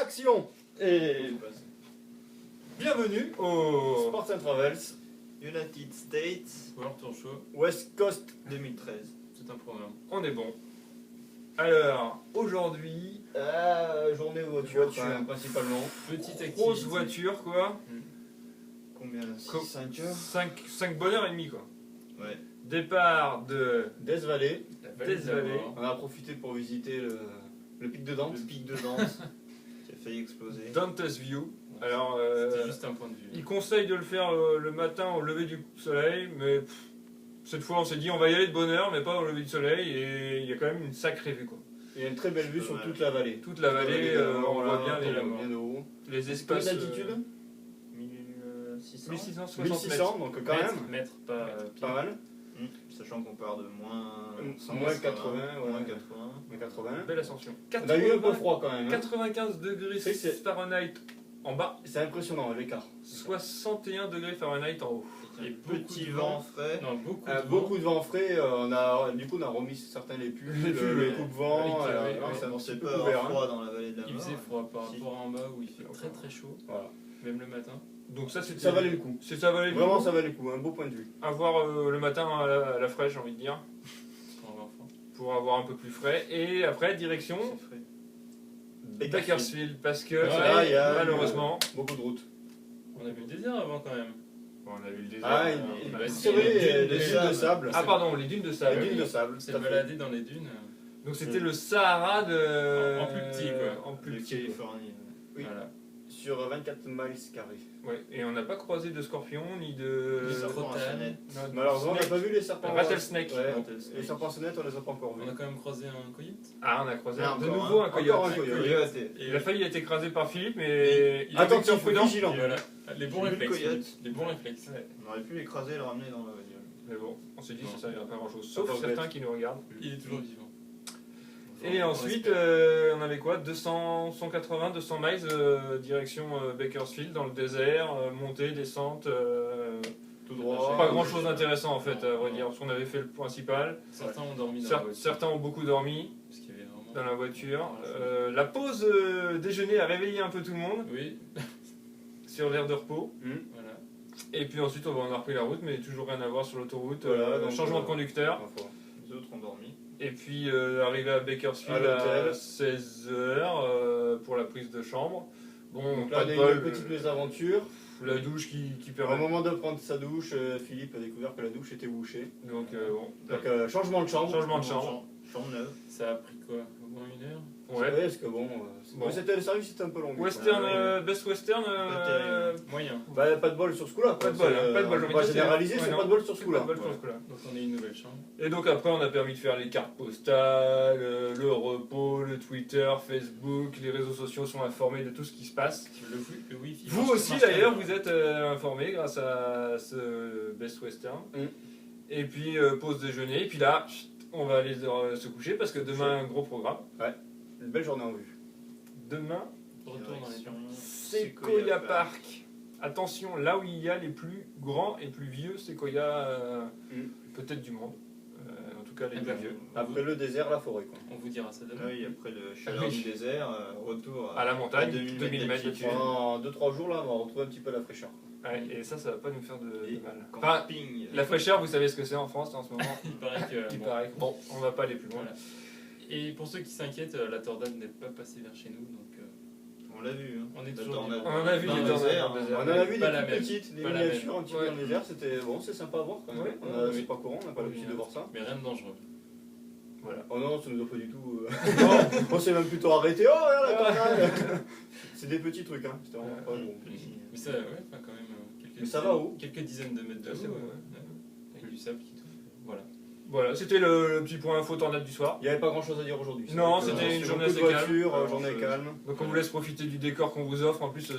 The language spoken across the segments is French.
Action et bienvenue au Sports and Travels United States World Tour Show West Coast 2013. C'est un programme. On est bon. Alors, aujourd'hui, Journée voiture, voiture principalement. Petite activité. Grosse voiture quoi. Combien 5 heures 5 bonnes heures et demie quoi. Ouais. Départ de Death Valley. La vallée Death de la Valley. mort. On a profité pour visiter le pic de Dante. Le pic de Dante qui a failli exploser. Dante's View. Bon, Alors, C'était juste un point de vue. il conseille de le faire le matin au lever du soleil, mais cette fois on s'est dit on va y aller de bonne heure, mais pas au lever du soleil, et il y a quand même une sacrée vue quoi. Il y a une très belle vue sur toute la vallée. Toute la vallée, on voit bien bien de haut. les espaces. D'altitude 1600 1660 1600, donc quand même. mètres, pas pied. Pas mal. Sachant qu'on part de moins 80, Moins 80. Moins 80. Belle ascension. On a eu un peu froid quand même. 95 degrés C'est- Fahrenheit en bas, C'est impressionnant l'écart. 61 degrés Fahrenheit en haut. Et Petit beaucoup de vent frais. Non, beaucoup de vent. Beaucoup de vent frais, du coup on a remis certains les pulls, Les pulls, les ouais. coupe-vents, Ouais, ça ouais. c'est C'est peu pas couvert. froid dans la vallée de la Il mort. faisait froid par Si. rapport à en bas où il fait très très chaud, Voilà. même le matin. Donc ça c'était. Ça valait le coup. Ça valait le Vraiment coup. ça valait le coup, un beau point de vue. À voir le matin à la fraîche, j'ai envie de dire, Pour avoir froid. pour avoir un peu plus frais. Et après direction C'est frais. Bakersfield, parce que Là, il y a malheureusement, beaucoup de routes. On a vu le désert avant quand même. on a vu le désert. Ah, on a- c'est vrai, les dunes de sable. Ah pardon, les dunes de sable. Les dunes de sable. C'est tout à fait. balader dans les dunes. Donc c'était le Sahara de. En plus petit, quoi. En plus De petit. quoi. Californie. Oui. Voilà. Sur 24 miles carrés. Ouais. Et on n'a pas croisé de scorpions ni de. Ni de Serpent à Crotane. sonnette. Non, Malheureusement on n'a snake. pas vu les serpents. Rattlesnake. Ouais, Rattlesnake. les serpents sonnettes on les a pas encore On vus. a quand même croisé un coyote. Ah, on a croisé Ah, de encore nouveau un Encore coyote. un coyote. Coyote. Il a failli être écrasé par Philippe, mais il a Attention, été prudent. vigilant. Et voilà. Les bons J'ai vu le réflexes. coyote. Les bons réflexes. Ouais. On aurait pu l'écraser et le ramener dans la bagnole. Mais bon, on s'est dit Non. ça servira pas à grand chose, sauf pas certains bête. qui nous regardent. Il est toujours vivant. Et On ensuite, respecte. on avait quoi 200, 180, 200 miles direction Bakersfield dans le désert, montée, descente. Tout droit. Pas grand chose d'intéressant en fait, à vrai dire, parce qu'on avait fait le principal. Certains ont dormi dans la voiture. Certains ont beaucoup dormi Parce qu'il y avait vraiment... dans la voiture. La pause déjeuner a réveillé un peu tout le monde Oui, sur l'aire de repos. voilà. Et puis ensuite, on a repris la route, mais toujours rien à voir sur l'autoroute. Voilà, donc, Changement de conducteur. Enfin, Les autres ont dormi. Et puis arrivé à Bakersfield À à l'hôtel. 16h pour la prise de chambre. Bon, donc là pas on de a eu bol. une petite mésaventure. La douche qui Au permet. moment de prendre sa douche, Philippe a découvert que la douche était bouchée. Donc bon. Donc changement de chambre. Changement de chambre. Chambre neuve. Ça a pris quoi? Au moins 1 heure? Ouais. Ouais, parce que bon, Bon. c'était le service était un peu long. Western, quoi. Best Western. terrible. Moyen. Bah, pas de bol sur ce coup-là. Pas de bol, hein, pas de bol, j'ai On envie va de dire, généraliser, ouais, c'est non. pas de bol sur ce coup-là. Pas de bol sur ce coup-là. Donc on a une nouvelle chambre. Et donc après, on a permis de faire les cartes postales, le repos, le Twitter, Facebook, les réseaux sociaux sont informés de tout ce qui se passe. Le wifi. Vous aussi d'ailleurs, vous êtes informés grâce à ce Best Western. Et puis pause déjeuner, et puis là, chut, on va aller se coucher parce que demain, un gros programme. Une belle journée en vue. Demain, Retour dans les champs. Sequoia Park. Attention, là où il y a les plus grands et plus vieux séquoias, peut-être du monde. En tout cas, les plus vieux. Après le désert, la forêt. Quoi. On vous dira ça Ah demain. oui, après le chaleur Oui. du désert, retour À la montagne, 2000 2000 mètres d'altitude. d'altitude. Pendant 2-3 jours, là, on va retrouver un petit peu la fraîcheur. Ouais, et ça va pas nous faire de Et mal. Enfin, camping. la fraîcheur, vous savez ce que c'est en France en ce moment. Il paraît que. Il bon, paraît que- Bon, on va pas aller plus loin. voilà. Et pour ceux qui s'inquiètent, la tornade n'est pas passée vers chez nous, donc On l'a vu. Hein. on est La toujours tornade. vivant. On en a vu Dans des le tornades désert, dans le hein. désert. On en a vu des Pas la toutes même. petites, des Pas la miniatures un petit peu Ouais. dans le désert, c'était bon, c'est sympa à voir quand même. Ouais. C'est Oui. pas courant, on n'a pas l'habitude de voir ça. Mais rien de dangereux. Voilà. Oh non, ça nous a pas du tout. Non, on s'est même plutôt arrêté. Oh, regarde la tornade. C'est des petits trucs, hein. C'était vraiment pas bon. Mais ça, ouais, enfin, quand même, quelques Mais ça dizaines- va haut. Quelques dizaines de mètres de Ça, c'est haut, haut, avec du sable qui touche. Voilà. Voilà, c'était le petit point info tornade du soir. Il n'y avait pas grand chose à dire aujourd'hui. Non, C'est vrai que, c'était une sur journée beaucoup de assez calme. voitures, Alors, journée je- calme. Donc on vous laisse profiter du décor qu'on vous offre. En plus,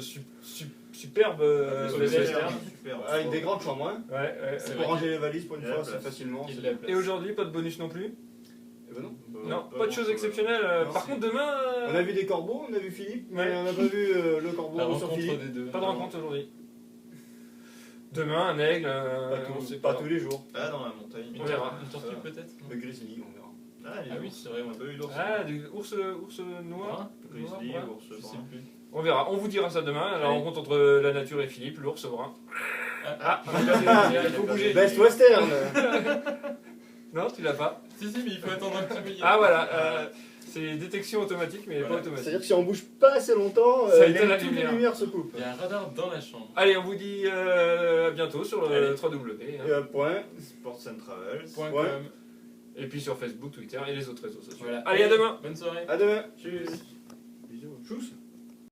superbe Comme Best le Western. désert, super. Avec des grandes chambres, hein. Ouais, ouais. C'est Pour vrai ranger les valises pour une Il y a fois, la c'est place. facilement. Il y a c'est- de la place. Et aujourd'hui, pas de bonus non plus. Eh ben non. Non, pas de choses exceptionnelles. Non, Par si. contre, demain, On a vu des corbeaux, on a vu Philippe, mais Ouais. on n'a pas vu le corbeau La sur rencontre Philippe. des deux. pas de rencontre aujourd'hui. Demain, un aigle, Pas, on tous- sait pas pas. tous les jours. Ah, dans la montagne. On verra. Une tortue peut-être non Le grizzly, on verra. Ah, les Ah oui, ours. c'est vrai, On ouais. a pas eu d'ours. Ah, des ours noirs. Grizzly, Noir, ours Je sais brun. plus. On verra, on vous dira ça demain. La Allez. rencontre entre la nature et Philippe, l'ours brun. Ah, Il faut bouger. Best Western. Non, tu l'as pas. si, mais il faut attendre un petit peu. Ah voilà, c'est détection automatique, mais Voilà. pas automatique. C'est-à-dire que si on bouge pas assez longtemps, Ça éteint la toutes les lumière. lumières se coupent. Il y a un radar dans la chambre. Allez, on vous dit à bientôt sur le Allez. 3W. Et point. Sports and Travels. Point Ouais. com. Et puis sur Facebook, Twitter et les autres réseaux sociaux. Voilà. Allez, à demain. Bonne soirée. À demain. Tchuss. Bisous. Tchuss.